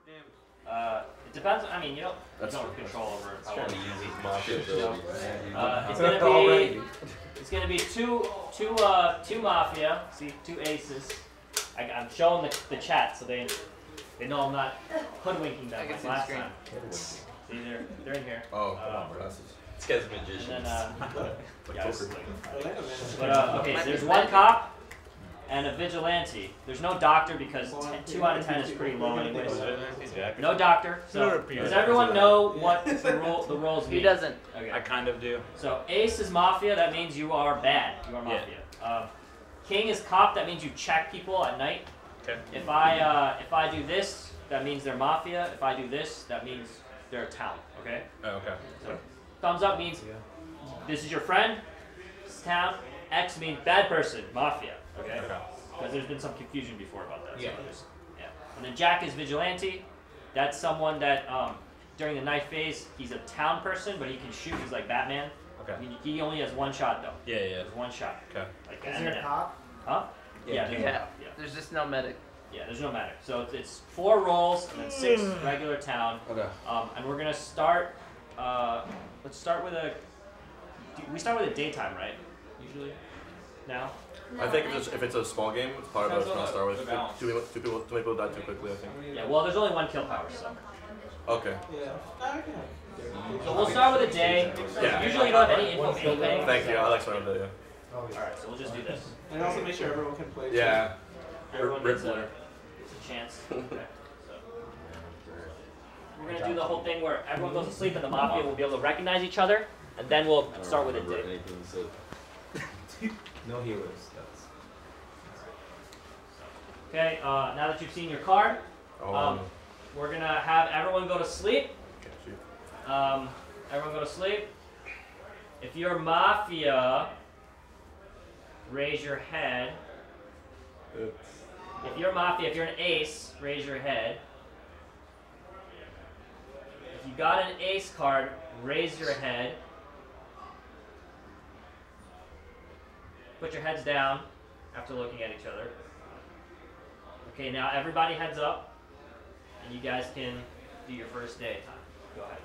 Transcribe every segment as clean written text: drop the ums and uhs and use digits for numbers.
It depends. I mean, you don't have control over it. It's gonna be two Mafia. See, 2 aces. I'm showing the chat so they know I'm not hoodwinking them like last time. See, they're in here. Oh, come on, bro. This guy's a magician. And then, okay, so there's 1 cop and a vigilante. There's no doctor because 2 out of 10 is pretty low anyways. No doctor. So does everyone know what the roles mean? He doesn't. Okay. I kind of do. So ace is Mafia. That means you are bad. You are Mafia. Yeah. King is cop. That means you check people at night. Okay. If I do this, that means they're Mafia. If I do this, that means they're a town. Okay. Oh, okay. So thumbs up means this is your friend. This is town. X means bad person, Mafia. Okay. Because there's been some confusion before about that. Yeah. So yeah. And then Jack is vigilante. That's someone that during the night phase he's a town person, but he can shoot. He's like Batman. Okay. I mean, he only has 1 shot though. Yeah. There's 1 shot. Okay. Like Is there a cop? Huh? Yeah. There's a cop. Yeah. There's just no medic. Yeah, there's no medic. So it's 4 rolls and then 6 regular town. Okay. And we're gonna start. Let's start with we start with a daytime, right? Usually. Now. I think if it's a small game, it's probably better to start with. Too many people die too quickly, I think. Yeah. Well, there's only 1 kill power, so. Okay. So we'll start with a day. Yeah. Usually you don't have any info field paying. Thank you. I like starting with that. Yeah. Alright, so we'll just do this. And also make sure everyone can play. Yeah. Everyone gets a chance. Okay. So we're gonna do the whole thing where everyone goes to sleep and the Mafia will be able to recognize each other, and then we'll start with a day. No heroes. Okay, now that you've seen your card, we're gonna have everyone go to sleep. Everyone go to sleep. If you're Mafia, raise your head. If you're Mafia, if you're an ace, raise your head. If you got an ace card, raise your head. Put your heads down after looking at each other. Okay, now everybody heads up, and you guys can do your first day time. Go ahead.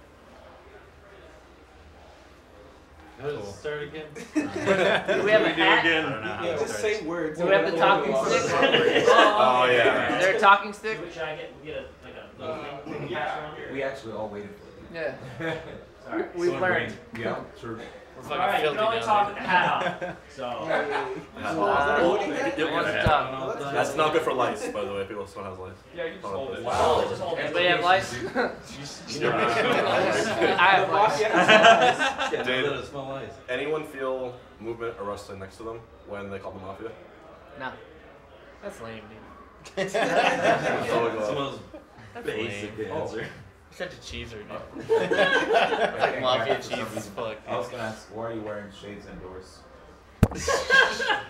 Start again. Do we have a hat? Yeah, just say words. Do we have the talking stick? Oh yeah. Is there a talking stick? Should I get a little thing to pass around here? We actually all waited for you. Yeah. Sorry. We've learned. Yeah, sure. Alright, you can only talk with the hat on. So. That's not good for lice, by the way. People still have lice. Yeah, you just hold it. Hold it, just hold it. Anybody have lice? I have lice. Did anyone feel movement or rustling next to them when they called the Mafia? No. That's lame, dude. Someone's basic answer. Such a cheeser, dude. Like Mafia cheese as fuck. I was gonna ask, why are you wearing shades indoors?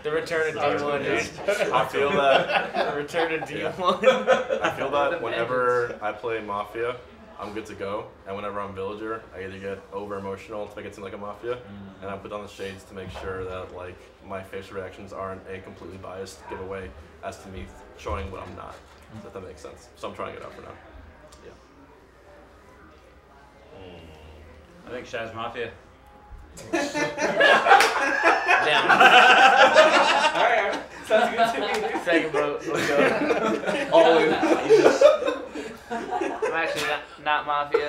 The return of D1, dude. I feel that. The return of D1. I feel that whenever I play Mafia, I'm good to go. And whenever I'm Villager, I either get over emotional to make it seem like a Mafia, and I put on the shades to make sure that like my facial reactions aren't a completely biased giveaway as to me showing what I'm not. If that makes sense. So I'm trying it out for now. I think Shaz Mafia. Down. Alright, sounds good to me. Second vote. Let's go. All in. I'm actually not Mafia.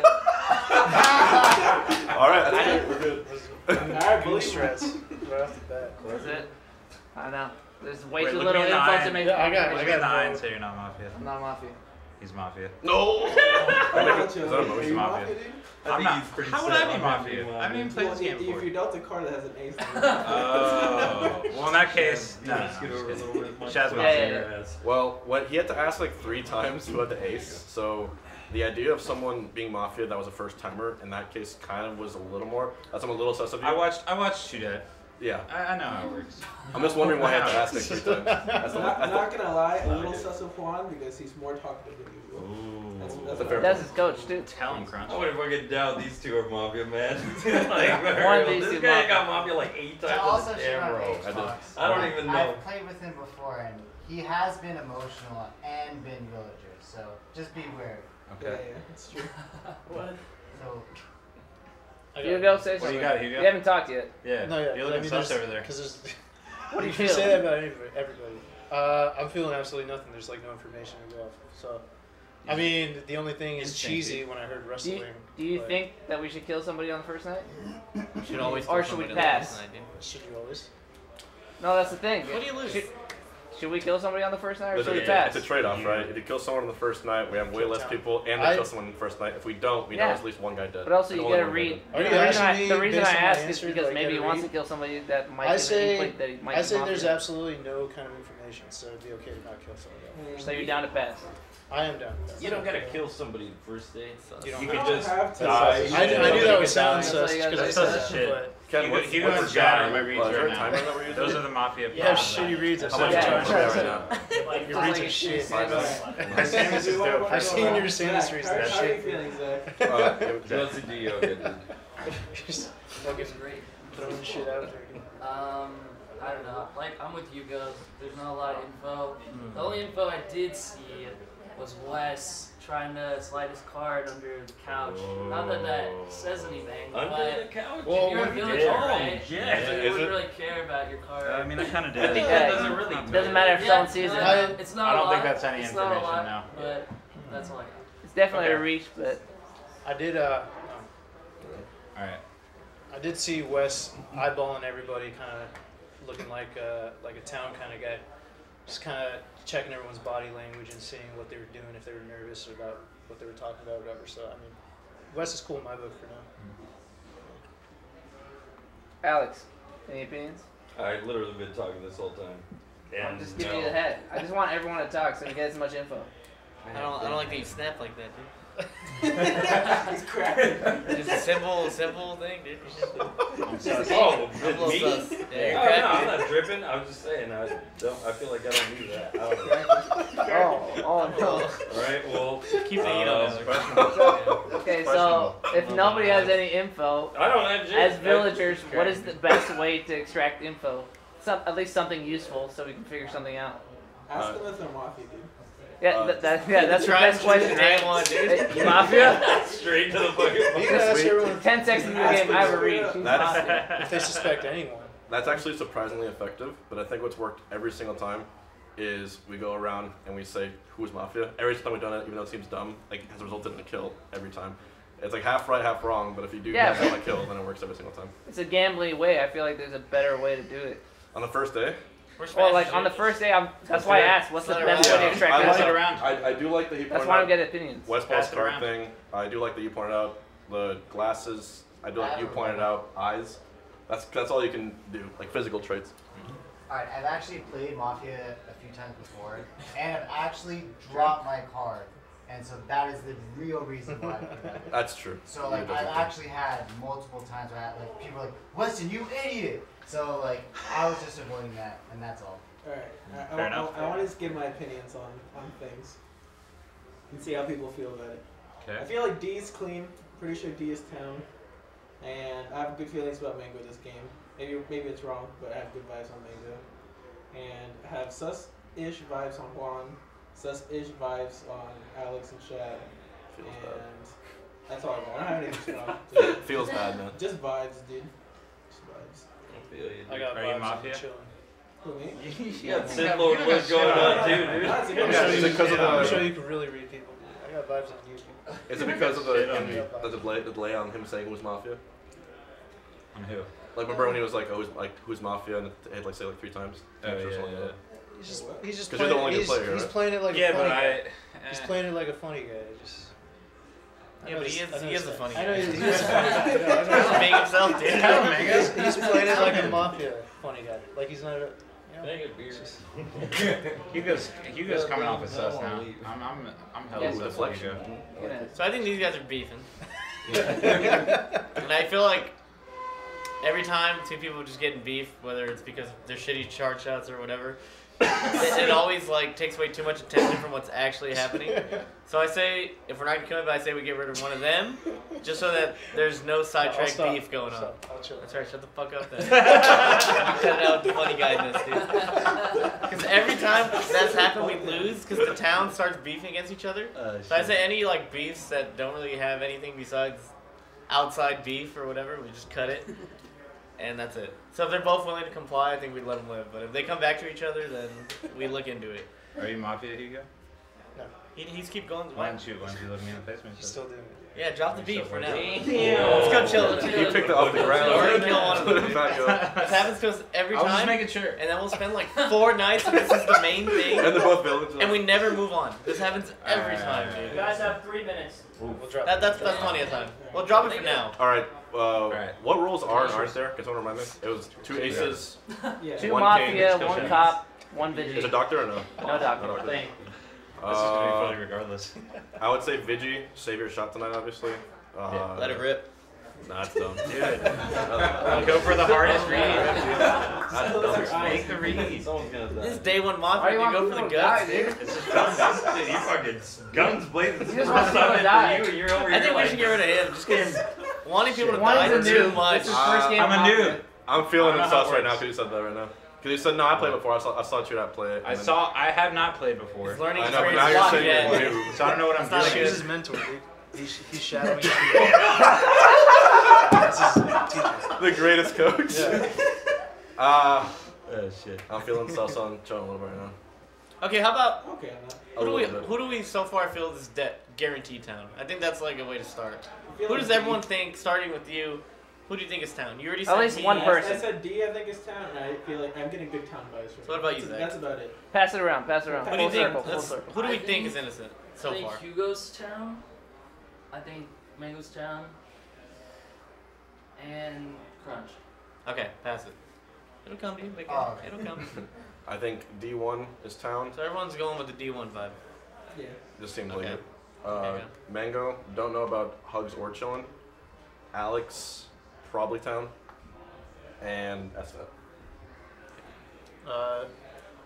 Alright, that's good. We're good. Alright, believe stress right off the bat. Was it? I know. There's way Wait, too look little me in the info eye. to make. Yeah, I got Look it. at the eye and say you're not Mafia. I'm not Mafia. He's Mafia. No! Is that a motion? Mafia. I'm not. How would I be Mafia? I haven't even played this game before. If you dealt a card that has an ace. Oh. Well, in that case, no. Shaz Mafia. Well, when he had to ask like 3 times who had the ace, so the idea of someone being Mafia that was a first timer in that case kind of was a little more. That's I'm a little sus of you. I watched Shoot At. Yeah. I know how it works. I'm just wondering why I had to ask like 3 times. That's I'm not gonna lie, a little sus of Juan because he's more talkative than usual. That's a fair That's his coach, dude. Talent crunch. I would fucking doubt these two are Mafia, man. One of these this two guy Mafia. got Mafia like 8 times. To also in share damn our row. age talks, I don't even know. I've played with him before, and he has been emotional and been villager, so just be aware. Yeah, it's true. What? So, Hugo, say What do something. you got, Hugo? You haven't talked yet. Yeah. No, yeah. You're looking sus over there. Because there's. What do you can feel? say that about everybody. I'm feeling absolutely nothing. There's like no information to go off. So, I mean, the only thing is cheesy when I heard wrestling. Do you think that we should kill somebody on the first night? You should always. Or should we pass? Should you always? No, that's the thing. What do you lose? Should we kill somebody on the first night or It's should we a, pass? it's a trade-off, right? If you kill someone on the first night, we have way less people, and they kill someone on the first night. If we don't, we know there's at least one guy dead. But also, And you only gotta one guy read. dead. The reason I ask is answer, because like, maybe he gotta wants read? to kill somebody that might I give an say, inkling that he might I be say mafia. there's absolutely no kind of information, so it'd be okay to not kill somebody else. So you're down to pass. I am down. You don't gotta kill somebody the first day. You don't You have can to. just die. I knew that would sound That's sus. all you gotta because do. I That's said shit. but Ken, Hugo what's and your John, guy? my reads Is there right a timer now. that we're using? Those are the Mafia. you have players. shitty reads. How much Yeah. time are we at right now? Your reads are shit. Samus is dope. I've seen your Samus reads. How That are you shit. feeling, Zach? He wants to do yoga, dude. Just fucking throwing shit out there. I don't know. Like, I'm with you guys. There's not a lot of info. The only info I did see was Wes trying to slide his card under the couch. Not that that says anything, Under but the couch? if you're a he villager, did. right? Yeah. You Is wouldn't it? really care about your card. I mean, I kind of I did. think Yeah. that doesn't really Doesn't matter if someone sees no, it. it's not I a don't lot. think that's any it's not a information, lot, no. but that's all I got. It's definitely Okay. a reach, but I did. Alright. I did see Wes eyeballing everybody, kind of looking like a town kind of guy, just kind of checking everyone's body language and seeing what they were doing, if they were nervous about what they were talking about, or whatever. So I mean, Wes is cool in my book for now. Alex, any opinions? I literally been talking this whole time. I'm just giving you the head. I just want everyone to talk so we get as much info. I don't like that you snap like that, dude. He's cracking. Just a simple thing, dude. Oh, I'm a little me? sus. Oh, Yeah, no, you're I'm cracking. not dripping. I was just saying. I feel like I don't do that. I don't know. Oh no. All right. Well, Keep the heat on this. Okay, so if nobody has any info, I don't have. as villagers, what is the best way to extract info? At least something useful so we can figure something out. Ask them if they're Mafia, dude. Yeah, that's the best question. Right one, dude. Hey, Mafia? Straight to the fucking. You can ask everyone 10 seconds into the game, I have a read. That's, if they suspect anyone. that's actually surprisingly effective, but I think what's worked every single time is we go around and we say, who's Mafia? Every time we've done it, even though it seems dumb, like, has resulted in a kill every time. It's like half right, half wrong, but if you do Yeah, have a kill, then it works every single time. It's a gambling way. I feel like there's a better way to do it. On the first day, Well, like on the first day, that's why I asked, what's the best way to extract I, info? I do like that he That's pointed why I'm out getting opinions. Westballz Pass it card around. thing. I do like that you pointed out the glasses. I do like you pointed out eyes. That's all you can do, like physical traits. Alright, I've actually played Mafia a few times before, and I've actually dropped my card. And so that is the real reason why I played that. That's true. So like I've actually had multiple times where like people are like, Weston, you idiot! So like I was just avoiding that, and that's all. Alright, Fair enough. I want to just give my opinions on things and see how people feel about it. I Okay. feel like D is clean. Pretty sure D is town, and I have good feelings about Mango this game. Maybe it's wrong, but I have good vibes on Mango, and I have sus-ish vibes on Juan, sus-ish vibes on Alex and Chad, Feels and that's all I got. I don't have anything strong. bad. Feels bad, man. Just vibes, dude. Just vibes. I feel you, I dude. got Are you vibes, Mafia? I'm chilling. Who, me? You got Sith Lord what's going on too, dude. That's a good I'm Yeah, sure is you- it 'cause of I'm the- sure you can really read people. I got vibes on you. Is it because of Shit on the delay on him saying who's Mafia? On who? Like remember when he was like, oh, who's Mafia, and it had like say like 3 times. Oh, Or yeah, something like yeah. that. He's just 'Cause you're the only good playing. player, He's right? playing it like Yeah, a funny but guy. I. He's playing it like a funny guy. Yeah, but he is a funny I know guy. he is a funny guy. I know, I know. Doesn't make himself, dude. He's playing it like a Mafia funny guy. Like he's not a. Can I get beer? Hugo's coming off as sus now. I'm hella Yeah, sus with deflection. Hugo. So I think these guys are beefing. And I feel like every time two people just get in beef, whether it's because they're shitty chart shots or whatever, it always like takes away too much attention from what's actually happening. So I say, if we're not gonna kill it, I say we get rid of one of them, just so that there's no sidetrack beef going on. That's right. Shut the fuck up then. You cut it out with the funny guyness, dude. Because every time that's happened, we lose because the town starts beefing against each other. So I say any like beefs that don't really have anything besides outside beef or whatever, we just cut it. And that's it. So if they're both willing to comply, I think we'd let them live. But if they come back to each other, then we look into it. Are you Mafia, Hugo? No. He's keep going. Why don't you look me in the face? He's still doing it. Yeah, drop the beef for now. Damn. Let's go chill. You picked it off the ground. We're gonna kill one of them. Back up. This happens to us every I was time. just making sure. And then we'll spend like 4 nights and this is the main thing. And they're both villains. And we never move on. This happens every time, You dude. guys have 3 minutes. We'll drop That's plenty of time. We'll drop it for now. All right. Right. What rules are and aren't there? Can someone remind me? It was 2 aces. Yeah. 2 One Mafia, king. 1 cop, 1 Is it Vigi. doctor or no? No doctor. No I doctor. think. This is gonna be funny regardless. I would say Vigi, save your shot tonight, obviously. Let it rip. Nah, it's dumb. Dude. Go for the hardest read. That's dumb. Make the read. Someone's gonna die. This is day 1 Why Mafia. you You want go for people the to die, guts. dude? It's just guns. Dude, you fucking guns blazing. You just want people to die. You're over I think we should get rid of him just because wanting people to die One's is a too noob. much. This is first game I'm a Mafia. noob. I'm feeling I don't in know how sus it right now works. because you said that right now. Because you said, no, I played before. I saw you not play it. I have not played before. He's learning I know, but experience now a you're lot saying yet. you're new. So I don't know what I'm That's not doing. a He's his mentor, dude. He's shadowing you. That's his teacher. The greatest coach. Yeah. Oh, shit. I'm feeling sus on chilling a little bit right now. Okay, how about Okay, I'm not. who do we so far feel is guaranteed town? I think that's like a way to start. I feel Who like does everyone think, starting with you? Who do you think is town? You already said At least me. one person. I said D, I think it's town, and I feel like I'm getting good town vibes from So what about you, Zach? That's about it. Pass it around, pass it around. Who do you Full think? circle, full Let's- circle. Who do we I think think- is innocent I so think far? Hugo's town. I think Mango's town. And Crunch. Okay, pass it. It'll come to you, big guy. Oh, okay. It'll come. I think D1 is town. So everyone's going with the D1 vibe. Yeah. Just seems Okay. like it. Okay. Mango, don't know about hugs or chillin'. Alex, probably town. And SFAT.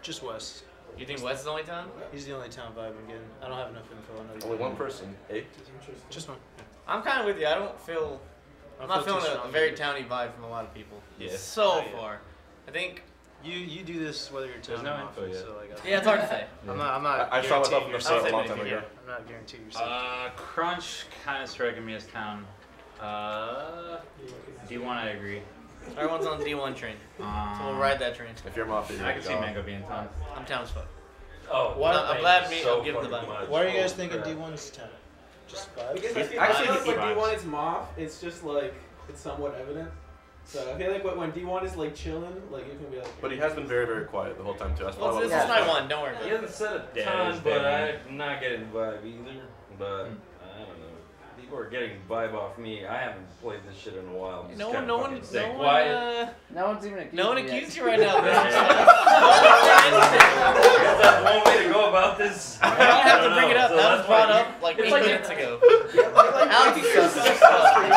Just West. You think West is the only town? He's the only town vibe I'm getting. I don't have enough info on Only one person. 8. Just one. I'm kind of with you. I don't feel. I'm not feeling a very towny vibe from a lot of people. Yeah. So Not yet. far, I think. You do this whether you're There's town no or info not. yet. So like, Yeah, it's hard to say. I'm not. I shot myself in the guaranteeing foot a you're long safe. time ago. I'm not guaranteeing you're safe. Crunch kind of striking me as town. D1, I agree. Everyone's on the D1 train, so we'll ride that train. If you're Mafia, I can see Mango being town. I'm town as fuck. Oh, Why- I'm glad me. so I'm giving the fucking vibe. much. Why are you guys Oh, thinking crap. D1's town? Just vibe? Because I feel Actually, like when vibes. D1 is Moff, it's just like, it's somewhat evident. So I feel like when D1 is like chilling, like you can be like. But he has been very, very quiet the whole time too. That's Well, why this I is night 1. Don't worry. He hasn't said a Yeah, ton, it's but been- I'm not getting the vibe either. But I don't know. People are getting vibe off me. I haven't played this shit in a while. I'm just No kinda one, fucking no stay one, quiet. No one's even accused no one you yet. accused you right now, man. Is that one way to go about this? You don't have to bring it up. So That was that's brought why up like 8 it's like minutes ago. Alex is sus as fuck.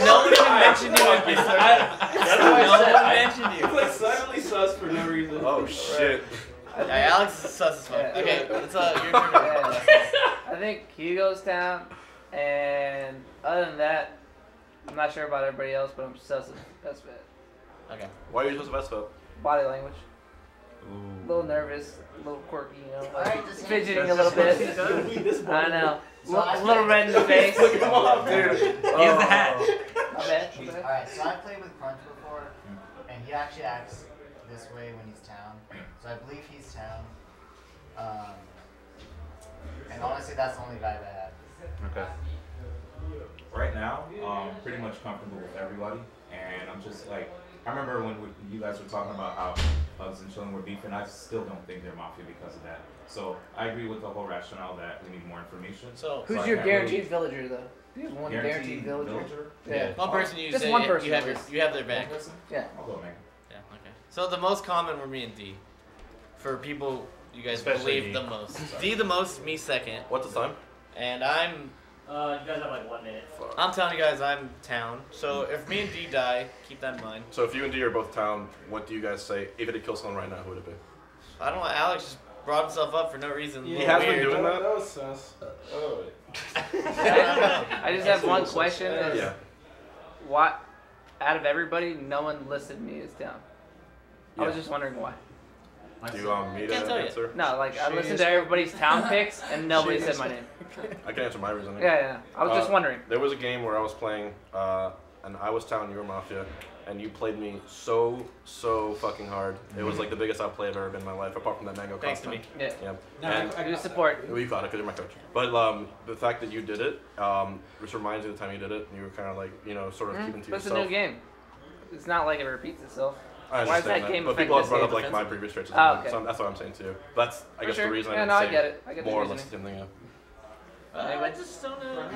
No one even mentioned you in this. No one mentioned you. It's like suddenly sus for no reason. Oh shit. Yeah, Alex is sus as fuck. Yeah. Okay, it's your turn. Yeah, I think Hugo's town, and other than that, I'm not sure about everybody else, but I'm sus. That's bad. Okay. Why are you supposed to Body language. Ooh. A little nervous, a little quirky, you know, like Alright, just fidgeting a little bit. I know. So I A little red in the face. Come on, dude. He has the hat. My bad. My bad. Alright, so I played with Crunch before, and he actually acts this way when he's town. So I believe he's town. And honestly, that's the only vibe I have. Okay. Right now, pretty much comfortable with everybody, and I'm just like, I remember when you guys were talking about how Hugs and Chillin' were beefing. I still don't think they're Mafia because of that. So I agree with the whole rationale that we need more information. So Who's I your can't guaranteed villager, though? Do you have one guaranteed villager? villager? Yeah. one person you Just say one person, you have at least. you have their back. Yeah. I'll go, man. Yeah. Okay. So the most common were me and D. For people you guys Especially believe D. the most. D the most, me second, What's the time? and I'm You guys have like 1 minute. telling you guys I'm town. So if me and D die, keep that in mind. So if you and D are both town, what do you guys say? If it had killed someone right now, who would it be? I don't know. Alex just brought himself up for no reason. Yeah, He has been Weird. doing that. That was sus. Oh. I just have one question. Is Yeah. why, out of everybody, no one listed me as down? I was Yeah. just wondering why. Do you want me to Can't tell you. answer? No, like I listened to everybody's town picks and nobody said my name. I can answer my reasoning. Yeah. I was just wondering. There was a game where I was playing, and I was town, you were Mafia, and you played me so fucking hard. It was like the biggest outplay I've ever been in my life, apart from that mango Thanks to content. me. Yeah. Yeah. And I do support. well, you got it because you're my coach. But the fact that you did it, just reminds me of the time you did it, and you were kind of like, sort of keeping to But it's yourself. a new game. It's not like it repeats itself. I Why is understand that game But affect people have this brought game up like my defensively? previous traits as Oh, well, okay. so that's what I'm saying too. But that's, I guess, sure. the reason Yeah, I no, I would say get it. I get the more or less the reasoning. same thing. I just don't know.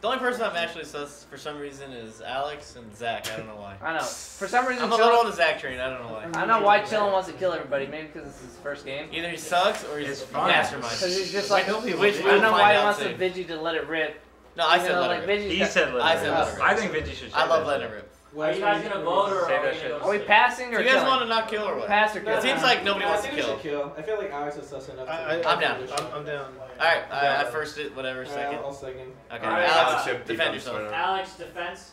The only person I'm actually sus for some reason is Alex and Zach. I don't know why. I know. For some reason, I'm a little on the Zach train. I don't know why. I don't know why Chillin wants to kill everybody. Maybe because it's his first game. Either he sucks or he's fun. mastermind. Because he's just like, I Which don't know why he we'll wants find to out Vigi to let it rip. No, I You said know, let like it rip. Vigi's He got- said let I it said rip. let it rip. I think Vigi should. I love letting it rip. Are you guys gonna vote or Say are that we shit. gonna go Are we sleep? passing or Do you guys killing? want to not kill or what? Pass or kill? It seems like nobody wants to I think we should kill. kill. I feel like Alex is sus enough. I'm down. I'm down. Alright, I first it, whatever, Alright, second. I'll second. Okay, Alright, Alex, Chip defend defense yourself. right now. Alex, defense.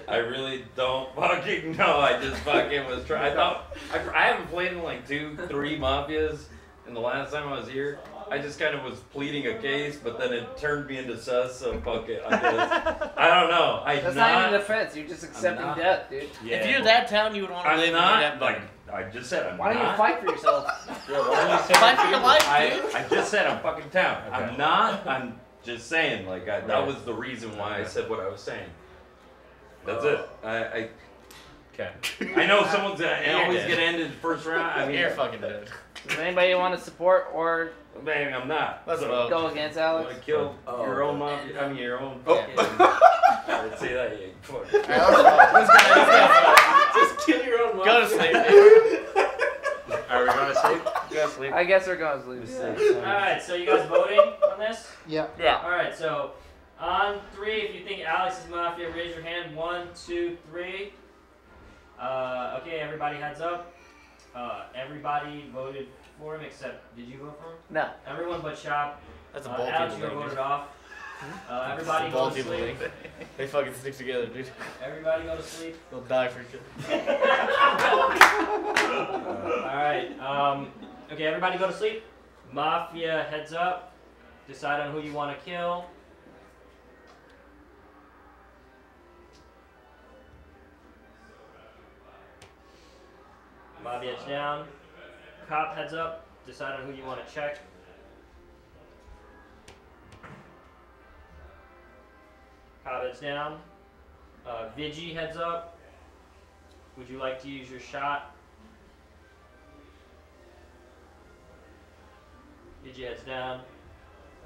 I really don't fucking know. I just fucking was trying. I thought I haven't played in like 2-3 Mafias, and the last time I was here, I just kind of was pleading a case, but then it turned me into sus. So fuck it. I don't know. That's not even defense. You're just accepting not- death, dude. Yeah, If you're that town, you would want to live I'm in not that like I just said. I'm Why don't you not. fight for yourself? Fight for your life, dude. I just said I'm fucking town. Okay. I'm not. I'm just saying. Like that was the reason why I said what I was saying. That's it. Okay. I know someone's gonna You're always dead. get ended first round. I mean, You're fucking dead. Does anybody want to support or man, I'm not. Let's So, vote. go against you Alex? wanna kill your own mom? I mean, your own. Oh. Let's see that. You fuck. Just kill your own mom. Go to sleep. Are we going to sleep? Go to sleep. I guess we're going to sleep. Alright, so you guys voting on this? Yeah. Yeah. Alright, so on 3, if you think Alex is Mafia, raise your hand. 1, 2, 3. Okay, everybody heads up. Everybody voted for him except, did you vote for him? No. Everyone but Shop. That's a bold Alex, people you were thing, voted dude. off. Everybody go Bold to people sleep. thing. They fucking stick together, dude. Everybody go to sleep. They'll die for each other. Alright, okay, everybody go to sleep. Mafia heads up. Decide on who you want to kill. Mafia heads down. Cop heads up. Decide on who you want to check. Cop heads down. Vigi heads up. Would you like to use your shot? Vigi heads down.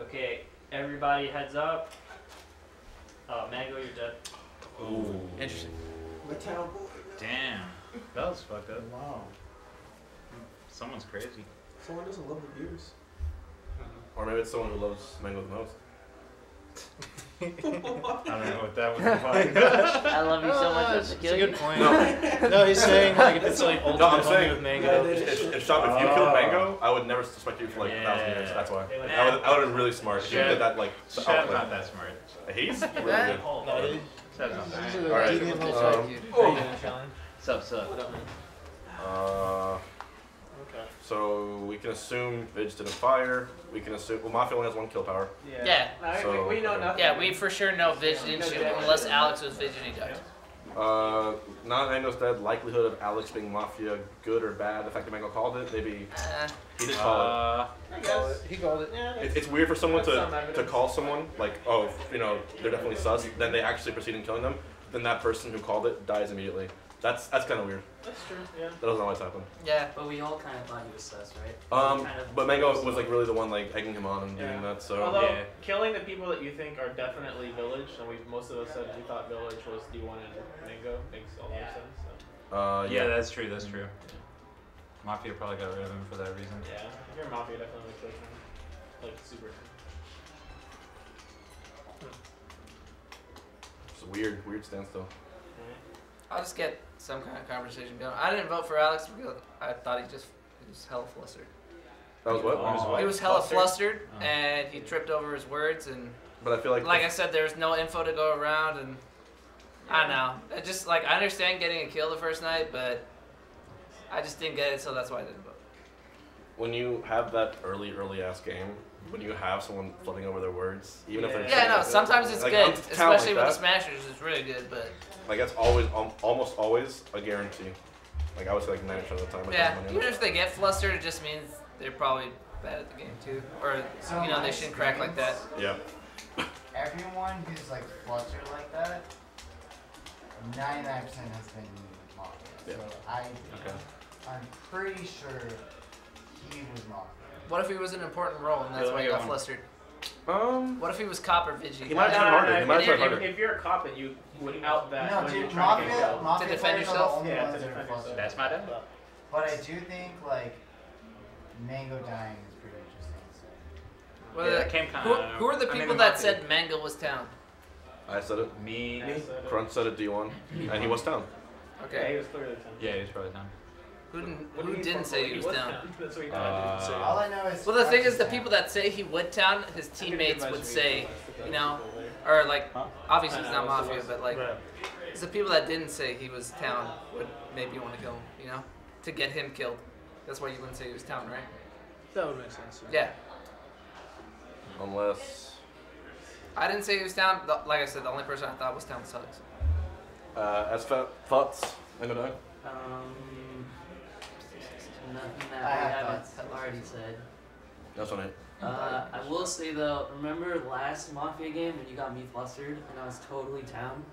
Okay, everybody heads up. Mango, you're dead. Ooh. Interesting. My town boy. Damn. That was fucked up. Wow. Someone's crazy. Someone doesn't love the viewers. Or maybe it's someone who loves mango the most. I don't know what that would imply. I love you so much. That's to a kill good you. point. No, he's saying like if it's like ultimate No, I'm homie saying with mango. if Shop, if you killed Mango, I would never suspect you for like 1,000 years. That's why. I would have been really smart. If you did that like Shep's outplay. not that smart. He's really good. No, Shep's not that smart. Alright. Sup. Okay. So we can assume Vig didn't fire. We can assume Mafia only has 1 kill power. Yeah. So, we know nothing. Yeah, we for sure know Vig didn't shoot him unless Alex was Vig and he died. Not Mango's dead. Likelihood of Alex being Mafia, good or bad. The fact that Mango called it, maybe he did call it. He called it. Yeah. It's weird for someone That's some to evidence. call someone like, oh, they're definitely sus. Then they actually proceed in killing them. Then that person who called it dies immediately. That's kind of weird. That's true. Yeah. That doesn't always happen. Yeah. But we all kind of thought he was sus, right? But Mango was like really the one like egging him on and doing that. So Although killing the people that you think are definitely Village, and most of us said we thought Village was D1 and Mango, makes a lot of sense. So. Yeah, that's true. That's true. Mafia probably got rid of him for that reason. Yeah, if you're Mafia, definitely kills him. Like super. it's a weird stance though. I'll just get some kind of conversation going. I didn't vote for Alex because I thought he was hella flustered. That was what? He was hella flustered, and he tripped over his words, and but I feel like I said, there's no info to go around, and I don't know. It just I understand getting a kill the first night, but I just didn't get it, so that's why I didn't vote. When you have that early ass game, when you have someone flipping over their words, even if they're sometimes it's good, especially with the smashers. It's really good, but like that's always almost always a guarantee. Like I would say, like 90% of the time. Yeah, even if they get flustered, it just means they're probably bad at the game too, or they shouldn't crack like that. Yeah. Everyone who's like flustered like that, 99% has been Mafia. Yeah. So I'm pretty sure he was Mafia. What if he was an important role and that's why he got flustered? What if he was cop or Vigi? He might have tried harder. He might have tried harder. If you're a cop and you would out that No, when dude, you're trying to get killed. Mafia To defend yourself? Yeah, to defend yourself. That's my dad. But I do think like Mango dying is pretty interesting. So. Well, that came kinda, who are the people that said Mango was town? I said it. Me. Crunch said it D1, and he was town. Yeah, Okay. he was clearly town. Yeah, he was probably down. Who didn't say he was town? That's what he didn't say. All I know is. Well, the thing Crunch is, the down. people that say he would town, his teammates would say, or like, obviously he's not Mafia, but like, it's the people that didn't say he was town would maybe want to kill him, to get him killed. That's why you wouldn't say he was town, right? That would make sense. Yeah. Unless. I didn't say he was town. Like I said, the only person I thought was town sucks. SFAT thoughts? Mango dying? Nothing that we haven't already said. That's what I will say though, remember last Mafia game when you got me flustered and I was totally town?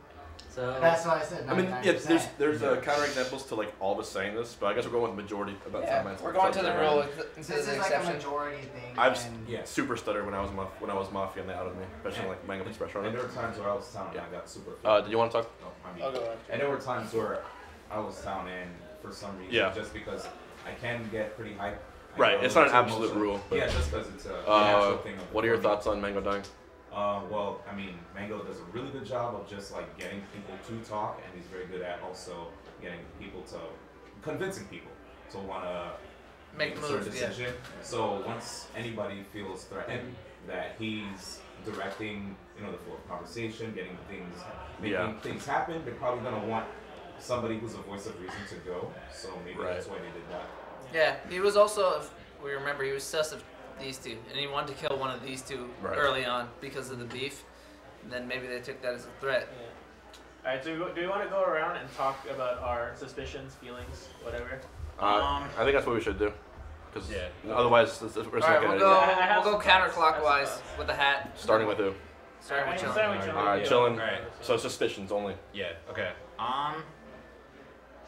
So That's what I said. I mean, 99%. yeah, there's counterexamples to like all of us saying this, but I guess we're going with majority about Yeah, time. we're going to the rule This instead of is the like exception. a majority thing. I was and super stuttered when I was Mafia and they outed me, especially like Mango Express And running. there were times where I was town and I got super. Do you want to talk? No, I mean, I'll go after. and there were times where I was town and for some reason, just because I can get pretty hyped. Right, it's not an absolute rule. But yeah, just because it's a natural thing. What are your thoughts on Mango dying? Well, I mean, Mango does a really good job of just like getting people to talk, and he's very good at also getting people to convincing people to want to Make a certain moves, yeah. decision. So once anybody feels threatened that he's directing, the flow of conversation, getting things, making things happen, they're probably gonna want somebody who's a voice of reason to go. So maybe that's why they did that. Yeah, he was also, if we remember, he was sus of these two, and he wanted to kill one of these two early on because of the beef. And then maybe they took that as a threat. Yeah. Alright, so do we want to go around and talk about our suspicions, feelings, whatever? I think that's what we should do. Because otherwise, we're just All right, not we'll gonna go counterclockwise with the hat. Starting with who? Starting with chilling. Alright, chilling. Right. So suspicions only. Yeah. Okay.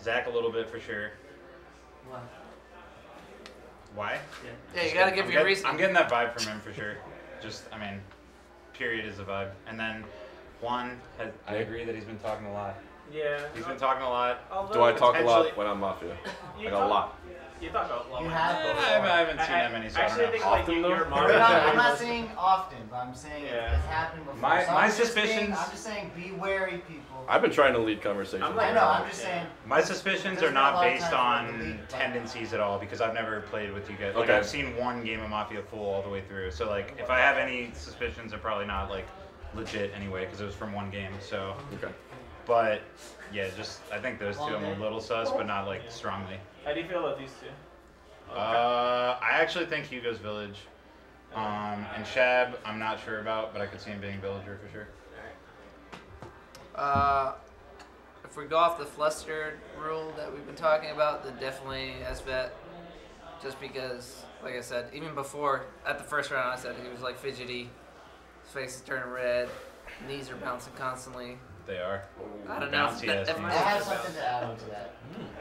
Zach a little bit for sure. What? Why? Yeah, you gotta give your reason. I'm getting that vibe from him for sure. Period is a vibe. And then Juan, I agree that he's been talking a lot. Yeah. He's been talking a lot. Do I talk a lot when I'm Mafia? Like a lot. You talk a lot. You have I haven't seen that many, so I Actually, I don't think know. like Often, you're though? I'm not saying often, but I'm saying it's happened before. My I'm just suspicions- I'm just saying, be wary, people. I've been trying to lead conversations. I know. I'm just saying. My suspicions There's are not a not lot of based time for it to on leak, but- tendencies at all because I've never played with you guys. Like Okay. I've seen one game of Mafia full all the way through. So like if I have any suspicions, they're probably not like legit anyway because it was from one game. So. Okay. But yeah, I think those two I'm a little sus, but not like strongly. How do you feel about these two? I actually think Hugo's Village. And Shab, I'm not sure about, but I could see him being Villager for sure. If we go off the flustered rule that we've been talking about, then definitely SFAT. Just because, like I said, even before, at the first round I said he was like fidgety, his face is turning red, knees are bouncing constantly. They are. I don't know. Bouncy ass I knees. have something to add on to that.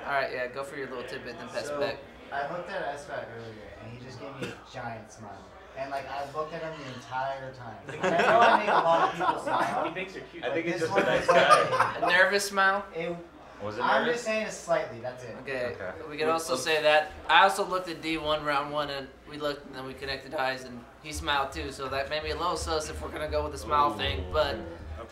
Alright, yeah, go for your little tidbit, then pass it So, back. I looked at SFAT earlier, and he just gave me a giant smile. And like I looked at him the entire time. And I know I make a lot of people smile. He thinks you're cute. I think he's This just a one nice was guy. A nervous smile? Was it I'm nervous? just saying it's slightly, that's it. Okay. We can also say that. I also looked at D1 round 1 and we looked and then we connected eyes and he smiled too, so that made me a little sus if we're gonna go with the smile thing, but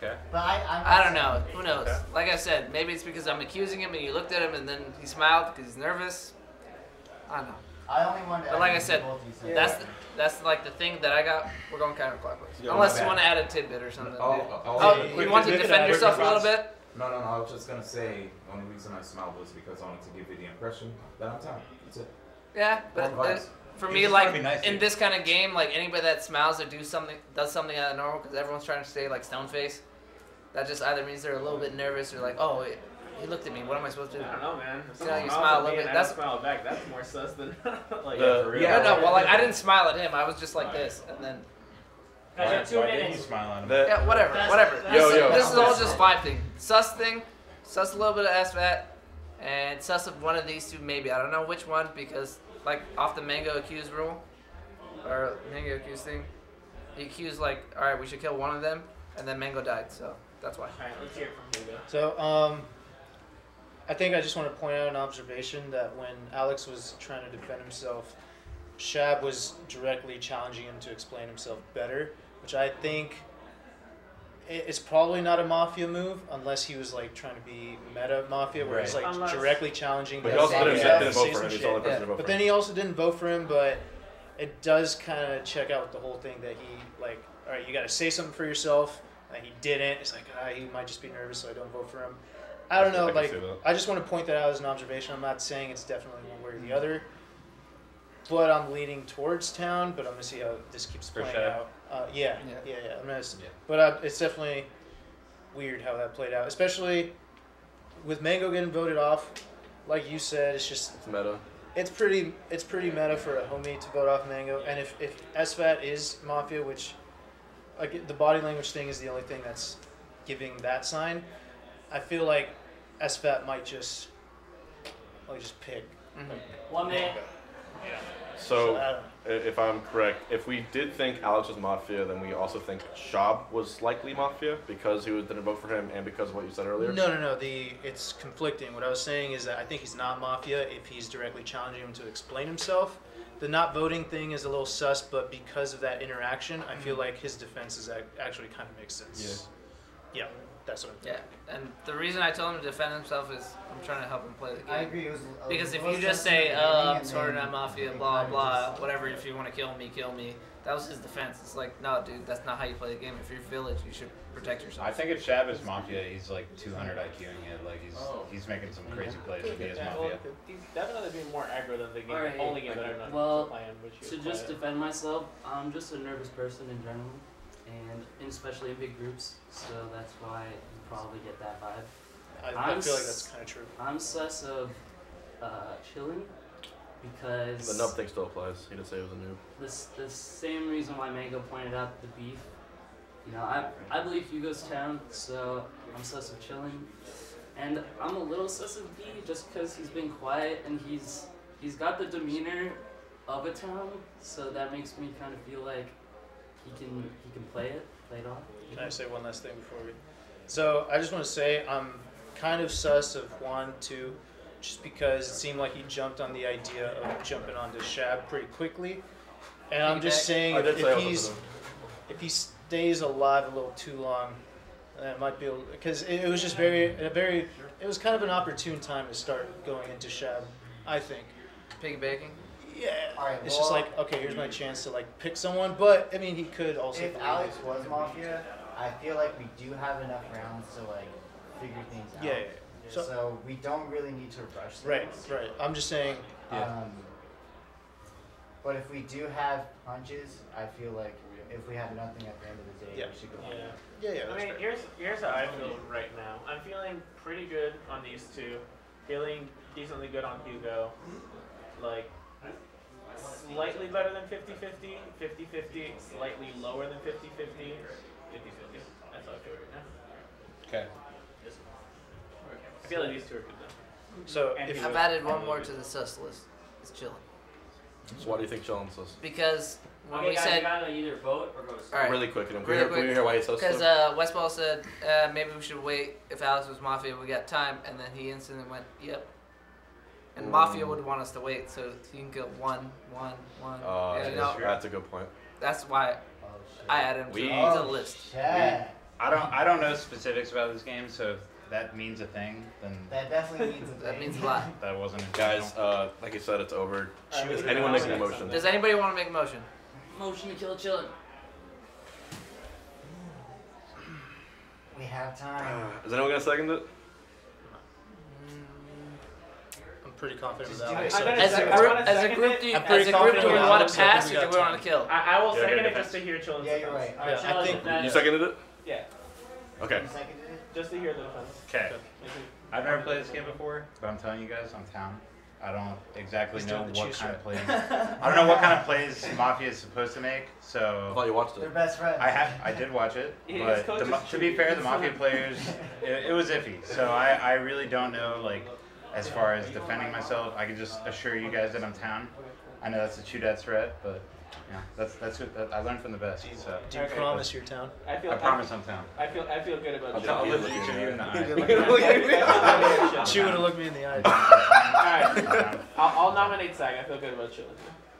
Okay. But I don't know. Who knows? Okay. Like I said, maybe it's because I'm accusing him and you looked at him and then he smiled because he's nervous. I don't know. I only wanted to But like I add said, difficulty, so- that's like the thing that I got. We're going counterclockwise. Yo, Unless my you bad. want to add a tidbit or something. Oh, You want to defend yourself a little bit? No, I was just gonna say the only reason I smiled was because I wanted to give you the impression that I'm tired. That's it. Yeah, but One vibes. for You me, just like wanna be nice, in dude. this kind of game, like anybody that smiles or does something out of normal, because everyone's trying to stay like stone face. That just either means they're a little bit nervous or like, oh, wait, he looked at me. What am I supposed to do? I don't know, man. If You know, someone you smiles smile at a little me bit. and I That's don't smile back. That's more sus than like for real. yeah, no. Well, like I didn't smile at him. I was just like this, and then Guys, you have 2 Why didn't you minutes. smile at him? yeah, whatever. Yo. This is all just vibe thing. Sus thing, sus a little bit of SFAT, and sus of one of these two maybe. I don't know which one because like off the Mango accused rule or Mango accused thing, he accused like, all right, we should kill one of them, and then Mango died, so that's why. Alright, let's hear it from Hugo. So, I think I just want to point out an observation that when Alex was trying to defend himself, Shab was directly challenging him to explain himself better, which I think it's probably not a Mafia move unless he was like trying to be meta Mafia, where he's like Unless- directly challenging. But he the also other didn't guy to vote say for some him. He's shit. the only person Yeah. to vote But for then him. he also didn't vote for him, but it does kind of check out the whole thing that he like, all right, you got to say something for yourself. He didn't. It's like, he might just be nervous, so I don't vote for him. I don't know. I can Like, see that. I just want to point that out as an observation. I'm not saying it's definitely one way or the other, but I'm leaning towards town. But I'm gonna see how this keeps For playing sure. out. Yeah. I'm gonna. Yeah. But it's definitely weird how that played out, especially with Mango getting voted off. Like you said, it's just It's meta. it's pretty meta for a homie to vote off Mango. And if SFAT is Mafia, which like the body language thing is the only thing that's giving that sign, I feel like SFAT might just pick. Mm-hmm. 1 minute. So, I don't know. if I'm correct, if we did think Alex was Mafia, then we also think Shab was likely Mafia because he didn't vote for him and because of what you said earlier. No. It's conflicting. What I was saying is that I think he's not Mafia if he's directly challenging him to explain himself. The not voting thing is a little sus, but because of that interaction, I feel like his defense is actually kind of makes sense. Yeah, that's what I'm thinking. Yeah, and the reason I told him to defend himself is I'm trying to help him play the game. I agree. It was Because if it was you just sus in say, the oh, beginning I'm and sorry, then I'm Mafia, they blah, kind of blah, just- whatever, if you want to kill me. That was his defense. It's like, no, dude, that's not how you play the game. If you're village, you should protect yourself. I think if Shab is Mafia, he's like 200 IQing it. Like he's making some crazy plays if he is Mafia. He's definitely being more aggro than the game. Alright. Only game that I'm not Well, playing, which To is just quiet. defend myself, I'm just a nervous person in general, and especially in big groups, so that's why you probably get that vibe. I I'm feel like s- that's kind of true. I'm sus of chilling because The nub thing still applies. He didn't say it was a noob. the same reason why Mango pointed out the beef. You know, I believe Hugo's town, so I'm sus of chilling, and I'm a little sus of B just because he's been quiet and he's got the demeanor of a town, so that makes me kind of feel like he can play it off. Can I say one last thing before we? So I just want to say I'm kind of sus of Juan too, just because it seemed like he jumped on the idea of jumping onto Shab pretty quickly, and I'm just saying I did say I was if with him. if he stays alive a little too long, then it might be because it was just it was kind of an opportune time to start going into Shab, I think. Piggybacking? Yeah. Alright, It's just like, okay, here's my chance to like pick someone, but I mean he could also. If Alex was Mafia, I feel like we do have enough rounds to like figure things out. Yeah. So we don't really need to rush things. Right. I'm just saying. But if we do have punches, I feel like if we have nothing at the end of the day, we should go. Yeah. I mean, here's how I feel right now. I'm feeling pretty good on these two. Feeling decently good on Hugo. Like, slightly better than 50-50. 50-50, slightly lower than 50-50. 50-50. That's how I feel right now. Okay. I feel like these two are good though. So And if Hugo I've added is one probably more good. to the sus list. It's chilling. So why do you think Chillin' sus? Because when Okay, we guys, said, you gotta either vote or go to sleep. all right, Really quick, can Really we quick. hear why he's sus? because Westballz said maybe we should wait if Alex was Mafia, we got time, and then he instantly went, yep. And Mafia would want us to wait, so he can go one. Yeah, you know, That's a good point. that's why Oh shit. I added him to We- the list. Shit. I don't know specifics about this game, so if that means a thing, then That definitely means a thing. That means a lot. that wasn't Guys, intentional. like you said, it's over. Alright, Anyone making a motion? Does anybody want to make a motion? Motion to kill chillin'. We have time. Is anyone gonna second it? I'm pretty confident Just with do that. it. So- I As a I group, wanna as a second group, it. do you, I'm pretty as a group, do we confident want with to that, pass so or we do got we want time. to kill? I will Yeah, second good it just to hear Chillin's Yeah, you're defense. right. Yeah, I think You seconded it? Yeah, Okay. You seconded it? just to hear the defense. Okay. I've never played this game before, but I'm telling you guys, I'm down. I don't exactly He's know doing the what cheese kind of right. plays. I don't know what kind of plays Mafia is supposed to make, I so thought you watched They're it. best friends. I did watch it, His but coach is to be cheating. fair, the Mafia players, it was iffy. So I really don't know, like, as far as defending myself. I can just assure you guys that I'm down. I know that's a true death threat, but yeah, that's what I learned from the best. So Do you Okay. promise your town? I feel. I promise I'm down. I feel good about I'll you. look each of you in the eye. She would have looked me in the eye. Alright, I'll nominate Zach. I feel good about Chillin.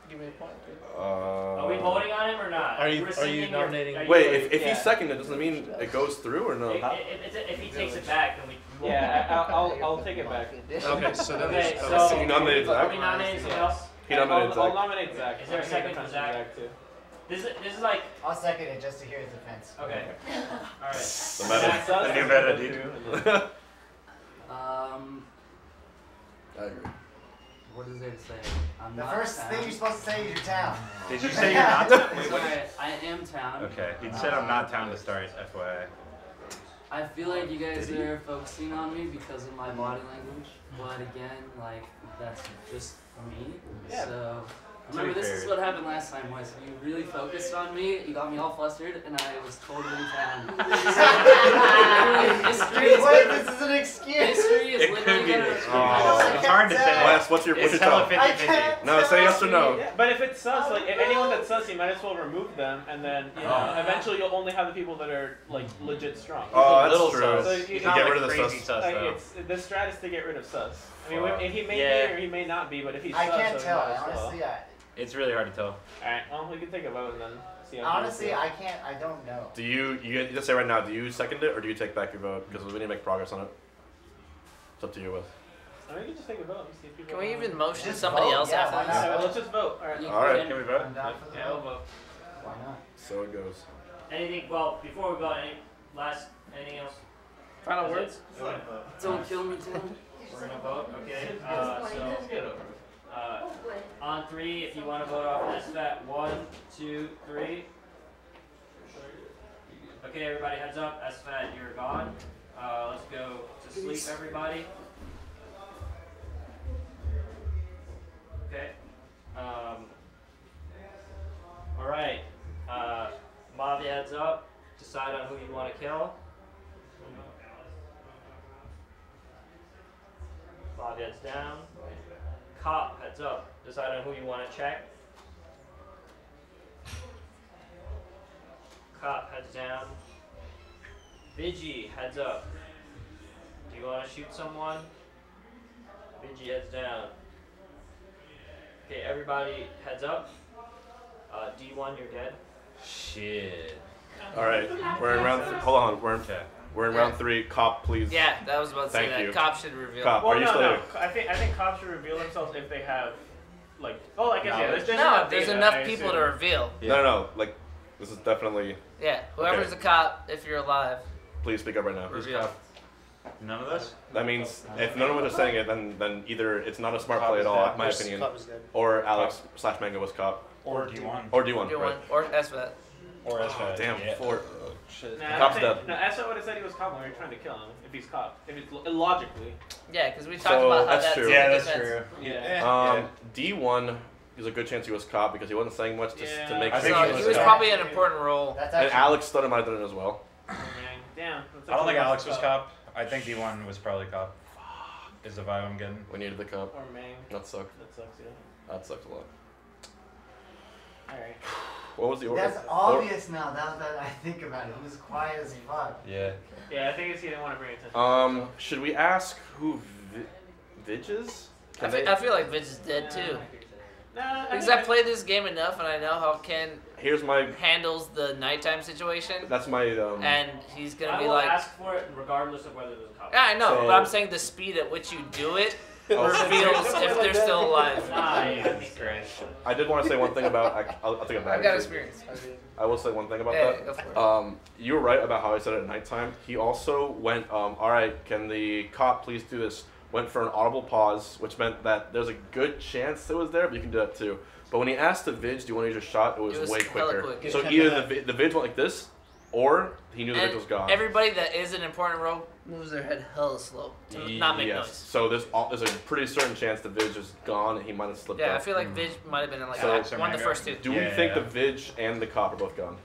Give me a point. Are we voting on him or not? Are you rescinding your- nominating- are you- Wait, if Yeah. he's seconded, doesn't it mean it goes through or no? If he takes it back, then we. Yeah, I'll take it back. Okay, so then Okay, there's- so You nominated are Zach? we nominating someone else? He nominated I'll Zach. nominate Zach. Is there a I'll second take for defense Zach? too. This is like I'll second it just to hear his defense. okay. All right. The meta. Zach does The new go meta, through, dude. and then- I agree. What is there to say? I'm The not first town. thing you're supposed to say is your town. Did you say you're not down? Wait, It's what? alright, I am town. Okay, he said I'm not down to start, FYI. I feel like you guys are focusing on me because of my body language, but again, like, that's just me. Yeah. So, To remember, be this is fair. what happened last time, was you really focused on me, you got me all flustered, and I was totally down. History Wait, is, this is an excuse. history is It literally could be gonna this. repeat Oh, itself. it's hard to say. Wes, what's your It's tell? hella 50-50. No, say yes or no. Yeah, but if it's sus, like if anyone that's sus, you might as well remove them, and then you know, eventually you'll only have the people that are like legit strong. Oh, that's Little true. sus. So you He's get not rid like of the crazy sus. sus, Like though. it's the strat is to get rid of sus. I mean, Wow. he may Yeah. be or he may not be, but if he's I sus, can't then tell. might as well. Honestly, It's really hard to tell. All right, well we can take a vote and then see how. honestly, I can't. I don't know. Do you just say right now? Do you second it or do you take back your vote? Because we need to make progress on it. It's up to you, Wes. I mean, we can just take a vote and see if people. Can we want- even motion Just somebody vote, else yeah, after why this? not? Alright, well, let's just vote. All right. You All right. Can we vote? I'm down for the Yeah, we'll vote. vote. Why not? So it goes. Anything? Well, before we go, anything else? Final That's words? it? Okay. Don't kill me, Tim. We're gonna vote. Okay. On three, if you want to vote off SFAT, 1, 2, 3. Okay, everybody, heads up. SFAT, you're gone. Let's go to sleep, everybody. Okay. All right. Mafia, heads up. Decide on who you want to kill. Mafia, heads down. Cop, heads up. Decide on who you want to check. Cop, heads down. Vigi, heads up. Do you want to shoot someone? Vigi, heads down. Okay, everybody, heads up. D1, you're dead. Shit. All right, we're in round. Hold on, we're in round 3. Cop, please. Yeah, that was about to say Thank that. you. Cop should reveal. Cop, Well, are you no, still no. here? I think cops should reveal themselves if they have, like. Oh, I guess yeah. There's No, enough there's data, enough I people assume. to reveal. No. Like, this is definitely. Yeah, whoever's Okay. a cop, if you're alive, Please speak up right now. reveal. None of us? That means if none of us are saying it, then either it's not a smart play at all, in my opinion, Cop is dead. or Alex / Mango was cop, Or D1. or D1. Do Right. one or SFAT. Or Oh, SFAT. damn, Yeah. 4. Shit. Nah, Cop's I think, dead. no, Essa would have said he was cop when we were trying to kill him. If he's cop, if it's logically. Yeah, because we talked So, about how that's that's true. Yeah, that's defense. true. Yeah. D1 is a good chance he was cop because he wasn't saying much to Yeah. make I sure. think So he he was was cop. probably an important role. That's And actually. Alex thought it might have done it as well. Oh, man. Damn. that's I don't think actually Alex was cop. cop. I think D1 was probably cop. Is the vibe I'm getting. We needed the cop. Or Mang. That sucked. That sucks, yeah. That sucked a lot. Alright. What was the order? That's obvious now. Now that I think about it, he was quiet as fuck. Yeah. Yeah, I think it's he didn't want to bring attention. Should we ask who Vig is? I feel like Vince is dead too. Nah, Because I played this game enough, and I know how Ken Here's my. handles the nighttime situation, That's my. and he's gonna I be will like, ask for it regardless of whether there's a cop. yeah, I know, So- but I'm saying the speed at which you do it Oh, reveals if they're still alive. Nice. I did want to say one thing about. I'll take it back. I've got experience. I will say one thing about Yeah, that. go for it. You were right about how I said it at nighttime. He also went, all right, can the cop please do this? Went for an audible pause, which meant that there's a good chance it was there, but you can do that too. But when he asked the Vidge, do you want to use your shot? It was way hella quicker. quick. So either the Vidge went like this, or he knew the Vidge And was gone. everybody that is an important role moves their head hella slow to not make yes. noise. So there's a pretty certain chance the Vidge is gone and he might have slipped Yeah, up. I feel like Vidge might have been in like So- one of the first two. Do we think the Vidge and the cop are both gone?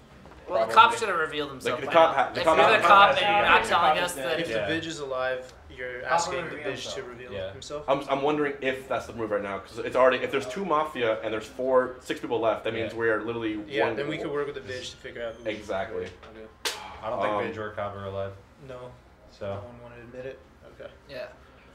Well, the cop should have revealed himself. The by cop now. ha- the If cop you're ha- the cop and Yeah, you're I not think the telling cop us is that If Yeah. the Vidge is alive, you're Cop asking will the reveal Vidge to himself. reveal Yeah. himself. I'm wondering if that's the move right now because it's already if there's 2 Mafia and there's 6 people left, that means Yeah. we're literally Yeah, one. then we could work with the Vidge to figure out who. Exactly. Okay. I don't think Vidge or Cop are alive. No. No So one want to admit it. Okay. yeah.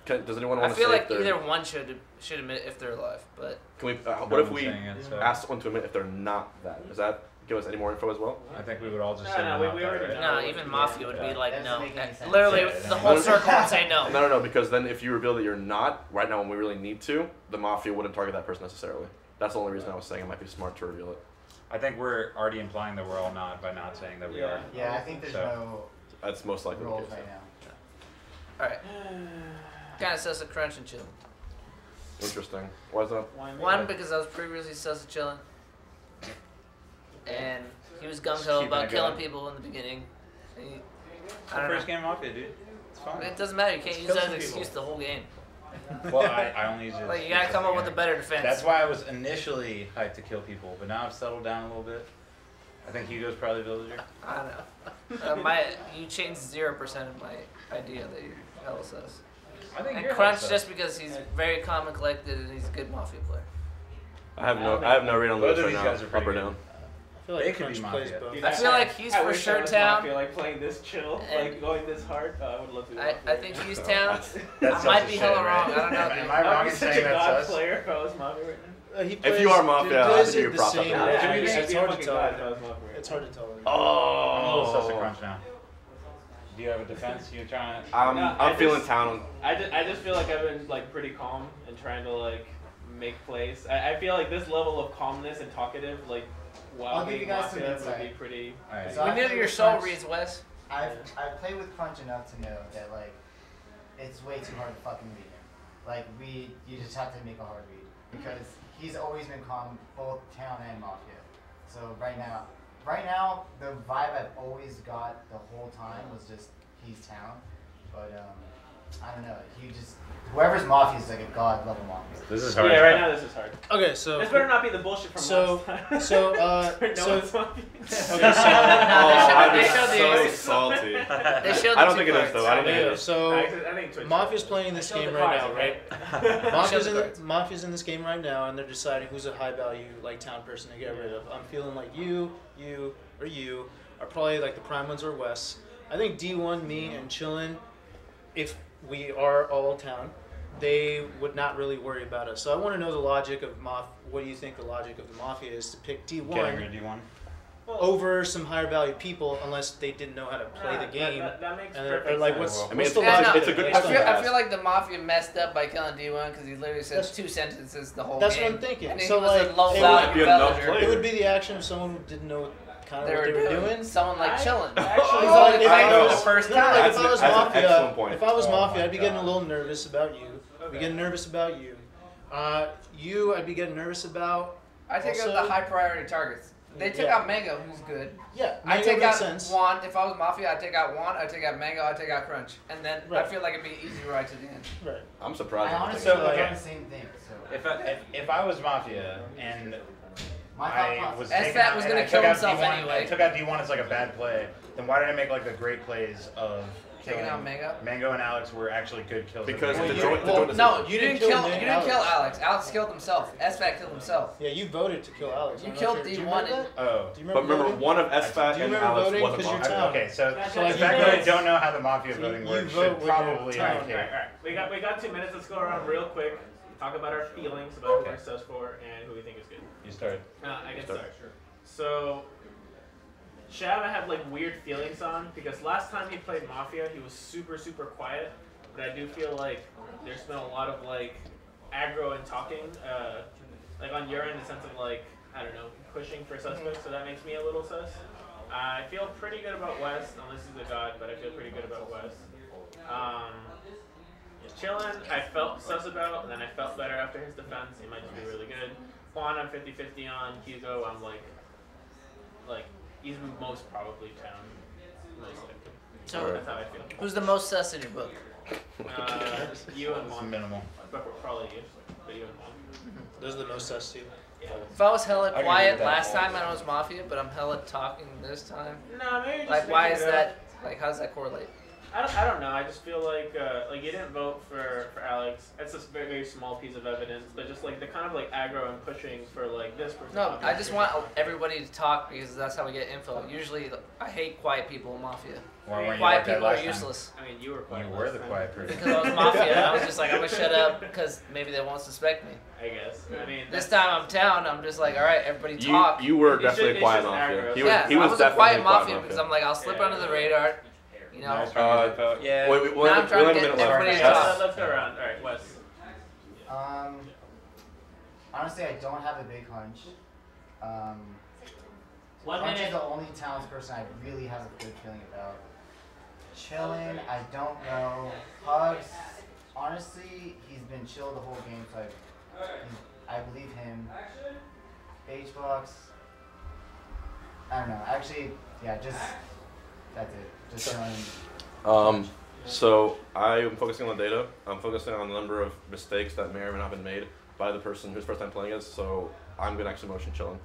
Does anyone I want to feel say like if they're, either one should admit if they're alive, but Can we? no What if one's we saying it, so ask someone to admit if they're not that? Does that give us any more info as well? I think we would all just No, say no, we're we not already that, know. right? no, even Mafia would be like That no. doesn't make any sense. Literally, Yeah, the no. whole circle would say no. No, because then if you reveal that you're not right now when we really need to, the Mafia wouldn't target that person necessarily. That's the only reason I was saying it might be smart to reveal it. I think we're already implying that we're all not by not saying that we are. Yeah, I think there's So- no That's most likely the rules case. right now. All right, kind of sus of crunch and chill. Interesting. Why is that? One, because I was previously sus of chilling, and he was gung ho Keeping about it killing going. people in the beginning. And he, It's I the don't first know. game Mafia, dude. It's fine. It doesn't matter. You can't use Kill that some as an people. excuse the whole game. Well, I only use it. Like you gotta come up with a better defense. That's why I was initially hyped to kill people, but now I've settled down a little bit. I think Hugo's probably villager. I don't know. You changed 0% of my idea that you're hella sus. I think And you're Crunch sus. just because he's very calm and collected and he's a good Mafia player. I have no read on Both this of right these now. guys are Up pretty or good. down. I feel They like could be Crunch plays Mafia. both. Dude, I feel like he's I for wish I sure was town. Mafia, like playing this chill, And- like going this hard. I would love to. Be I Mafia. think he's town. That's I might such be a hella shit, wrong. right? I don't know. Am dude. I wrong I'd in be such a saying that's god sus? player if I was Mafia right now. He If you are Mafia, I does think it you're the props up same there. way. Yeah, It's I'd be a hard to fucking tell. god if I was Mafia right It's now. hard to tell. I'm a little sus of Oh. Crunch now. Do you have a defense? You're trying to... No, I I'm feeling just- town. I just feel like I've been like pretty calm and trying to like make plays. I feel like this level of calmness and talkative, like while I'll give being you guys some Mafia, would be insight. pretty. Alright. So We I knew play your with soul Crunch. reads, Wes. I've played with Crunch enough to know that like it's way too hard to fucking read him. Like you just have to make a hard read because he's always been calm both town and Mafia. So right now the vibe I've always got the whole time was just he's town, but I don't know. Whoever's Mafia is like a god level Mafia. This is hard. Yeah, right now this is hard. Okay, so This better not be the bullshit from so last time. so no so one's Mafia. okay, so I'd they be showed the so aces. salty. They showed I the don't think two it is cards. though. I don't think it yeah, is. so I think Twitch. Mafia's playing this Show the game right cards, now, okay? right? Show the cards. Mafia's in this game right now, and they're deciding who's a high value like town person to get rid of. I'm feeling like you are probably like the prime ones or Wes. I think D1, me, and Chillin, if we are all town, they would not really worry about us. So I want to know the logic of what do you think the logic of the Mafia is to pick Getting D1 rid of D1. over some higher value people unless they didn't know how to play the game. That makes And perfect or like sense. what's I mean, what's the it's- logic? it's a good there? question. I feel like the Mafia messed up by killing D1 because he literally said That's- 2 sentences the whole That's game. what I'm thinking. And So he was like, a low it might value be enough villager. play. It would be the action of someone who didn't know kind of They what they were doing. Someone like I- chilling. actually- He's only If playing I for was- the first no, no, time. like, That's if I was an Mafia, excellent point. if I was Oh Mafia, my I'd be getting a God. little nervous about you. I'd be getting nervous about you. I'd be getting nervous about. I take Also- out the high priority targets. They took Yeah. out Mango, who's good. Yeah, I Mango take makes out sense. Juan. If I was Mafia, I'd take out Juan, I'd take out Mango, I'd take out Crunch. And then I Right. feel like it'd be an easy ride to the end. Right. I'm I surprised. honestly So, would have okay. done the same thing. So If I was Mafia and my thought I process. was SFAT taking out, was and gonna I kill took out himself D1, anyway. I took out D1 as like a bad play, then why did I make like the great plays of Taking killing out Mango. Mango and Alex were actually good kills. Because Well, the you- joint, the Well, joint no, decision. you didn't kill kill. Mango. You didn't kill Alex. Alex killed himself. SFAT killed himself. Yeah, you voted to kill Alex. You I'm not killed sure. Do you D1 remember and- that? Oh. Do you But remember, voting? one of Do SFAT you and remember Alex voting? wasn't 'Cause you're Mafia. town. Okay, so So, the like, fact you that I guys- don't know how the Mafia So voting you works vote should with your probably town. indicate. Alright, we got 2 minutes. Let's go around real quick. talk about our feelings about who we're sus for and who we think is good. You start. I can start. Sure. So, Shab, I have like weird feelings on because last time he played Mafia, he was super quiet. But I do feel like there's been a lot of like aggro and talking, like on your end, in the sense of like I don't know, pushing for suspects. So that makes me a little sus. I feel pretty good about West, unless he's a god, but I feel pretty good about West. Chillin', I felt sus about, and then I felt better after his defense. He might just be really good. Juan, I'm 50-50 on. Hugo, I'm like he's most probably town. Most likely. So that's how I feel. Who's the most sus in your book? You and Juan. Minimal. But probably you. But you and Juan. Those are the most sus too. Yeah. If I was hella I agree quiet with that. last time, I was Mafia, but I'm hella talking this time. No, maybe just Like, why mix is it up. that? Like, how does that correlate? I don't know. I just feel like you didn't vote for Alex. It's a very, very small piece of evidence, but just like the kind of like aggro and pushing for like this person. No, I just want everybody to talk because that's how we get info. Usually, I hate quiet people in Mafia. Why weren't you Quiet like that people are last time? useless. I mean, you were quiet. You were last the time. quiet person. Because I was Mafia, and I was just like, I'm gonna shut up because maybe they won't suspect me. I guess. I mean, This time I'm town, I'm just like, all right, everybody talk. You were It's definitely just- quiet it's just Mafia. aggro. He Yeah, he was I was a definitely quiet Mafia because I'm like, I'll slip Yeah. under the radar, you know. Nice trying to vote. Yeah. Wait, we'll Now have I'm trying a to minute get left. everybody to Yes. talk. Let's go around. All right, Wes. Honestly, I don't have a big hunch. 1 Hunch is minute. the only townsperson I really have a good feeling about. Chillin', I don't know. Hugs, honestly, he's been chill the whole game, so I believe him. Hbox, I don't know. Actually, yeah, just that's it. Just chillin'. So I am focusing on the data. I'm focusing on the number of mistakes that may or may not have been made by the person whose first time playing is. So I'm gonna actually motion Chillin'.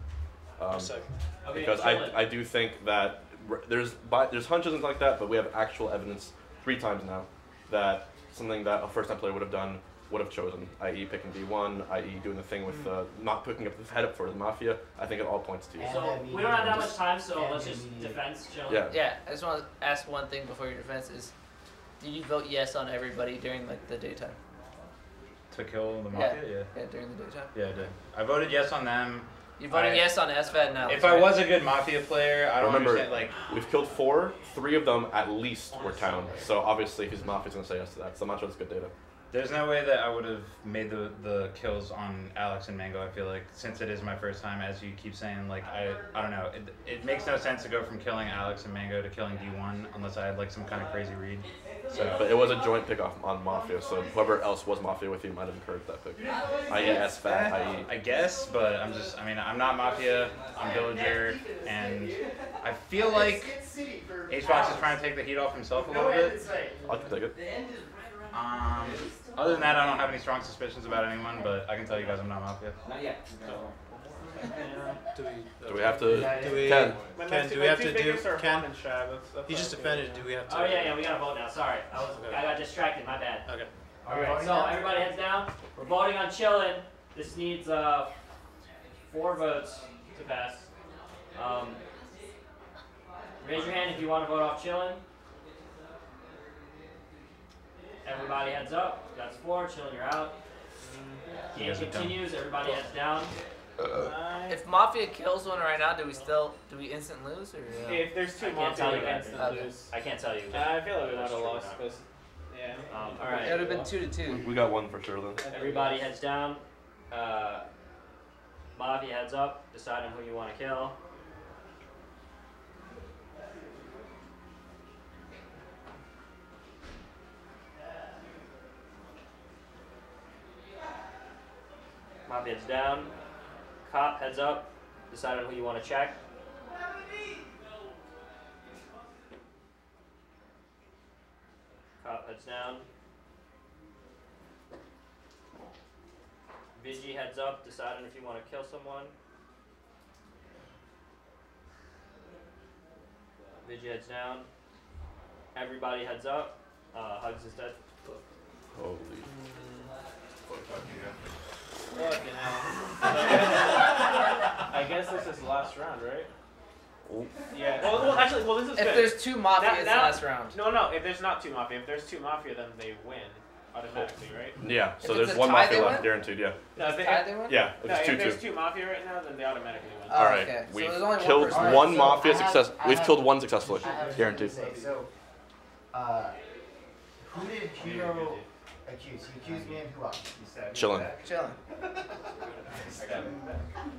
Second. Okay, Because Chillin'. I do think that there's hunches and like that, but we have actual evidence 3 times now that something that a first time player would have done would have chosen, i.e. picking D1, i.e. doing the thing with not picking up the head up for the Mafia. I think it all points to you. So we don't have that much time, so let's just defense Chillin'. Yeah. Yeah, I just want to ask one thing before your defense is, did you vote yes on everybody during like the daytime? To kill the Mafia? Yeah. Yeah, during the daytime. Yeah, I did. I voted yes on them. You voted yes on SFAT now. If I was a good Mafia player, I don't Remember, understand, like... we've killed 4, 3 of them at least were town. So obviously if he's Mafia, he's going to say yes to that. So I'm not sure that's good data. There's no way that I would have made the kills on Alex and Mango, I feel like, since it is my first time, as you keep saying, like, I don't know, it makes no sense to go from killing Alex and Mango to killing D1 unless I had, like, some kind of crazy read. So, But it was a joint pick off on Mafia, so whoever else was Mafia with you might have encouraged that pick. I.e. SFAT, i.e. I guess, but I'm not Mafia, I'm Villager, and I feel like Hbox is trying to take the heat off himself a little bit. I can take it. Other than that, I don't have any strong suspicions about anyone, but I can tell you guys I'm not Mafia. Not yet. Do we have to? Ken. Ken, do we have to do? Ken, That's he just defended. Do we have to? Oh yeah, we gotta vote now. Sorry, I got distracted. My bad. Okay. All right, so everybody heads down. We're voting on Chillin'. This needs 4 votes to pass. Raise your hand if you want to vote off Chillin'. Everybody heads up. That's 4. Chillin', you're out. Game continues. Everybody heads down. If Mafia kills one right now, do we instant lose or? If there's 2 I can't tell Mafia, you we that. instant lose. I can't tell you. I feel like we might have lost, but yeah. All It right. would have been 2-2. We got 1 for sure then. Everybody heads down. Mafia heads up, deciding who you want to kill. Mafia heads down. Cop heads up, deciding who you want to check. Cop heads down. Vigi heads up, deciding if you want to kill someone. Vigi heads down. Everybody heads up. Hugs is dead. Holy. Fucking hell. I guess this is the last round, right? Oh. Yeah. Well, actually, this is If good. there's 2 Mafia, it's the Now- last round. No. If there's not 2 Mafia, if there's 2 Mafia, then they win. automatically, right? Yeah. So If it's there's a one tie, Mafia they left win? guaranteed. Yeah. No, if, Tie, they win? Yeah. no, It's if 2-2. there's 2 Mafia right now, then they automatically win. Oh, All right. okay. So We've there's only one killed person. one So Mafia I have- success. I We've have- killed one successfully. I have Guaranteed. something to say. So, who did Hero accuse? He accused me and who else? Chilling. Chilling.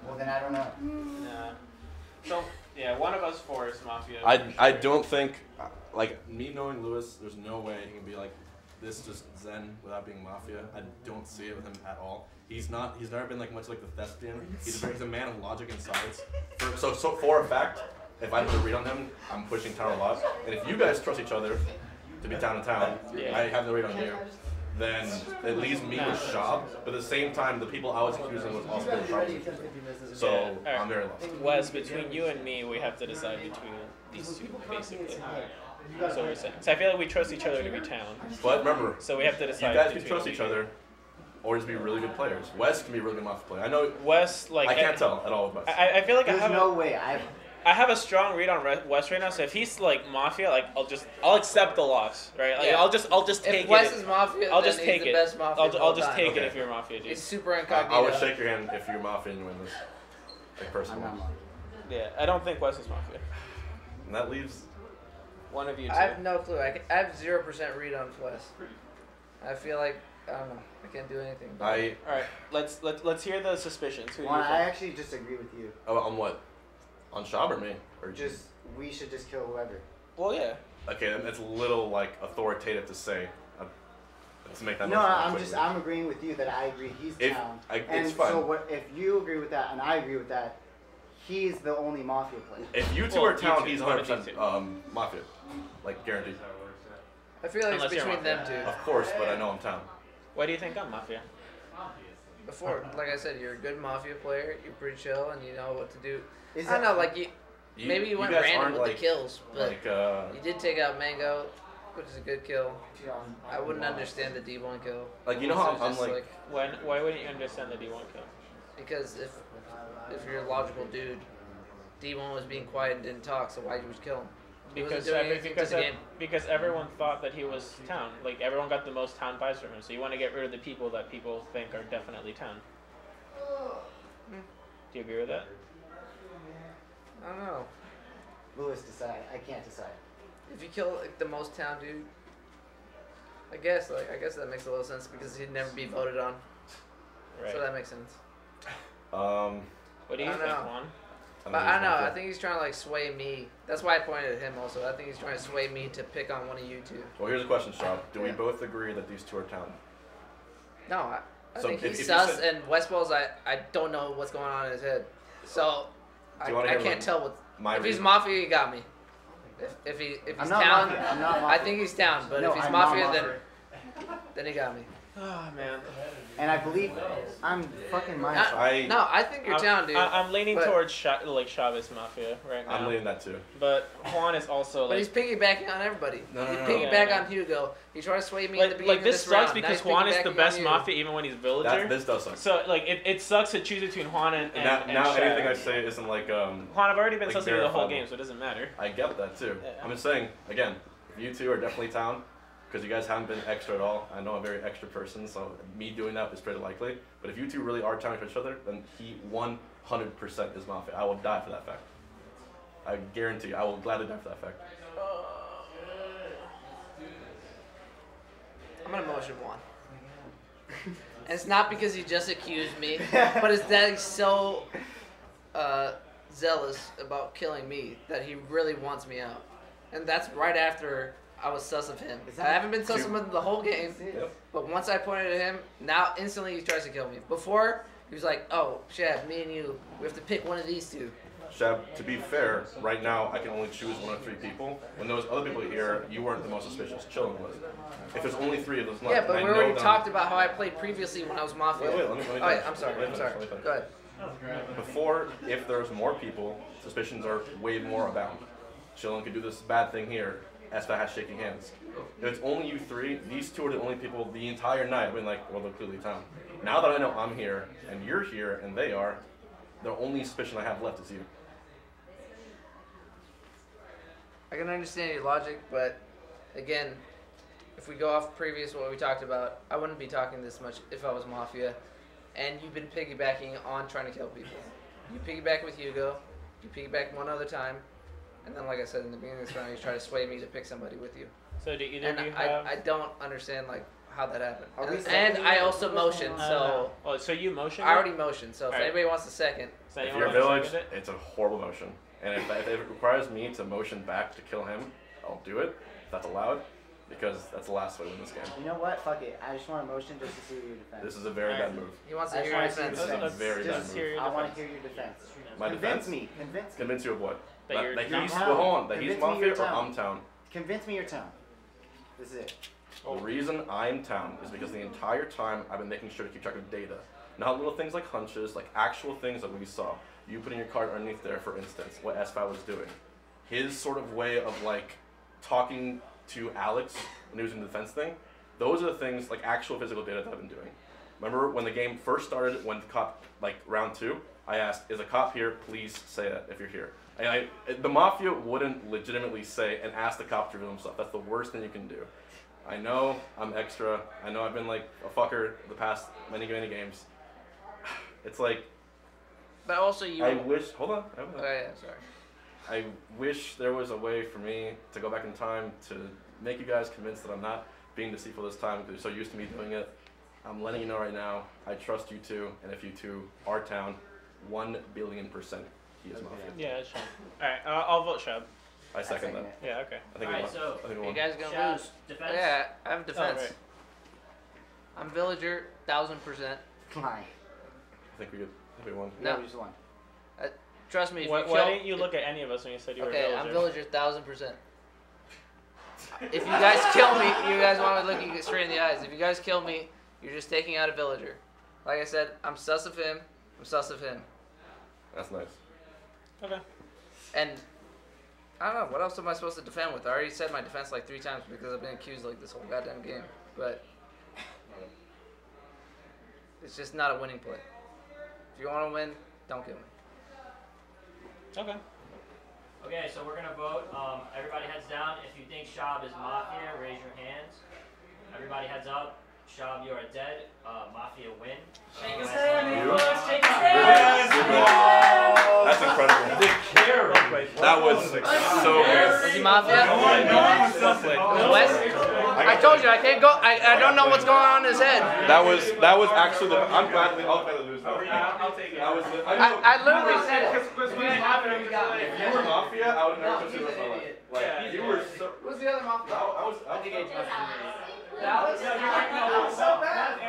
Well, then I don't know. Nah. So, yeah, one of us 4 is Mafia. I don't think, like, me knowing Lewis, there's no way he can be like this just Zen without being Mafia. I don't see it with him at all. He's never been like much like the thespian. He's a man of logic and science. So for a fact, if I have to read on him, I'm pushing town a lot. And if you guys trust each other to be town to town, I have no read on you. Then it leaves me with Shab, but at the same time, the people I was accusing was also doing Shab. So Yeah. I'm very lost. Wes, between you and me, we have to decide between these 2, basically. So we're saying. So I feel like we trust each other to be town. But remember, So we have to you decide. guys can between trust the each two. other, or just be really good players. Wes can be a really good Mafia player. I know. Wes, like I can't tell at all with Wes. I feel like There's no way. I have a strong read on Wes right now. So if he's like Mafia, like I'll accept the loss, right? Like Yeah. I'll just take If Wes it. is Mafia, I'll then just he's take the it. best Mafia of I'll all just time. take it Okay. if you're Mafia, dude. He's super I incognito. would shake your hand if you're Mafia and you win this. Like personally. Yeah, I don't think Wes is Mafia. And that leaves. One of you two. I have no clue. I have 0% read on Wes. I feel like I don't know. I can't do anything. All right, let's hear the suspicions. Who do you Well, I think? actually disagree with you. Oh, on what? On Shab or me? Or Just we should just kill whoever. Well, yeah. Okay, that's a little like authoritative to say. Let's make that. No, motion I'm quickly. I'm agreeing with you that I agree he's If- town. it's And fine. so what if you agree with that and I agree with that? He's the only Mafia player. If you two Well, are town, you two, he's one of you 100% Mafia. Like guaranteed. I feel like Unless it's you're between them Mafia. two. Of course, but I know I'm town. Why do you think I'm Mafia? Before, like I said, you're a good Mafia player. You're pretty chill and you know what to do. Is I don't that- know, like maybe you went guys random aren't with like, the kills, but like you did take out Mango, which is a good kill. I wouldn't understand the D1 kill. Like, you know how So I'm just like Why wouldn't you understand the D1 kill? because if you're a logical dude, D1 was being quiet and didn't talk, so why'd you just kill him? He wasn't doing anything to the game. Because everyone thought that he was town. Like everyone got the most town vibes from him. So you want to get rid of the people that people think are definitely town. Do you agree with that? I don't know. Lewis decide. I can't decide. If you kill like, the most town dude, I guess that makes a little sense because he'd never be voted on. Right. So that makes sense. What do you I think, don't know. Juan? But I don't know. I think he's trying to like sway me. That's why I pointed at him also. I think he's trying to sway me to pick on one of you two. Well, here's a question, Shab. Do we both agree that these two are town? No, I So think if he's you sus said- and Westballz. I don't know what's going on in his head. So Do you wanna I hear can't what tell what. my If he's reason- Mafia, he got me. If he's I'm not town, Mafia. I'm not I Mafia. think he's down. But No, if he's I'm not Mafia, Mafia. then he got me. Oh man. And I believe I'm fucking my No, I think you're down, dude. I'm leaning But- towards Chavez Mafia right now. I'm leaning that too. But Juan is also But like. he's piggybacking on everybody. No, He's no. piggybacking Yeah. on Hugo. He tried to sway me in the Like beginning this of this sucks round. Now because he's Juan is the piggybacking best on you. Mafia even when he's villager. This does suck. So like it sucks to choose between Juan and now Shav. anything I say isn't like Juan, I've already been like sussing you the whole verifiable. game, so it doesn't matter. I get that too. Yeah. I'm just saying again, if you two are definitely town, because you guys haven't been extra at all. I know I'm a very extra person, so me doing that is pretty likely. But if you two really are town to each other, then he 100% is Mafia. I will die for that fact. I guarantee you, I will gladly die for that fact. I'm gonna motion one. And it's not because he just accused me, but it's that he's so zealous about killing me that he really wants me out. And that's right after I was sus of him. I haven't been sus of him the whole game, but once I pointed at him, now instantly he tries to kill me. Before, he was like, oh, Shab, me and you, we have to pick one of these two. Shab, to be fair, right now I can only choose one of 3 people. When those other people here, you weren't the most suspicious. Chillin' was. If there's only 3 of us left, Yeah, but and we I know already them- taled about how I played previously when I was Mafia. Wait, let me Oh, finish. yeah, I'm sorry, Let me I'm finish, sorry. let me finish. Go ahead. Before, if there's more people, suspicions are way more abound. Chillin' could do this bad thing here. SFAT has shaking hands. If it's only you 3, these 2 are the only people the entire night being like, well, they're clearly town. Now that I know I'm here, and you're here, and they are, the only suspicion I have left is you. I can understand your logic, but again, if we go off previous what we talked about, I wouldn't be talking this much if I was Mafia. And you've been piggybacking on trying to kill people. You piggyback with Hugo. You piggyback one other time. And then, like I said in the beginning of this round, you try to sway me to pick somebody with you. So do either And of you have... I don't understand like how that happened. Are we And I also motioned, so Oh, so you motioned? I already motioned. So if Alright. anybody wants a second, So If anyone you're a wanna village, second it? it's a horrible motion. And if it requires me to motion back to kill him, I'll do it. If that's allowed, because that's the last way to win this game. You know what? Fuck it. I just want a motion just to see your defense. This is a very bad move. he wants to I hear just your wanna see defense. your This is a very Just bad Just move. hear your I want to defense. hear your defense. My Convince defense? me. Convince me. Convince you of what? That you're that not he's, town. well, hold on, that he's Convince me Mafia you're or town. I'm town. Convince me your town. This is it. The reason I'm town is because the entire time I've been making sure to keep track of data. Not little things like hunches, like actual things that we saw. You putting your card underneath there, for instance, what SFAT was doing. His sort of way of like talking to Alex when he was in the defense thing, those are the things, like actual physical data that I've been doing. Remember when the game first started, when the cop, like round 2, I asked, is a cop here? Please say that if you're here. And the Mafia wouldn't legitimately say and ask the cop to reveal himself. That's the worst thing you can do. I know I'm extra. I know I've been like a fucker the past many games. It's like, But also you. I wish, hold on. Oh yeah, sorry. I wish there was a way for me to go back in time to make you guys convinced that I'm not being deceitful this time because you're so used to me doing it. I'm letting you know right now, I trust you two, and if you two are town, 1 billion %, he is Mafia. Yeah, that's fine. Alright, I'll vote Shab. I second that. Yeah, okay. I think Alright, we won. so I think we You won. guys gonna Shab, lose. defense? Yeah, I have defense. Oh, right. I'm villager, 1000%. Why? I think we won. No. We just won. Trust me. If Why you kill, didn't you look at any of us when you said you were Okay, a I'm villager? villager, 1000%. If you guys kill me, you guys want me looking straight in the eyes. If you guys kill me, you're just taking out a villager. Like I said, I'm sus of him. I'm sus of him. That's nice. Okay. And I don't know, what else am I supposed to defend with? I already said my defense like 3 times because I've been accused like this whole goddamn game. But it's just not a winning play. If you want to win, don't kill me. Okay. Okay, so we're gonna vote. Everybody heads down. If you think Shab is Mafia, raise your hands. Everybody heads up. Shab, you are dead. Mafia win. Shake a West stand, win. boys, shake a Yes! stand. That's incredible. That was so weird. Is he Mafia? Well played. West? I told you, I can't go. I don't know what's going on in his head. That was actually the. I'm glad to lose though. I'll take it. That was. I literally said it. If you were Mafia, I would never consider my life. Like you were so. What's the other Mafia? I was. I think it's That was so bad.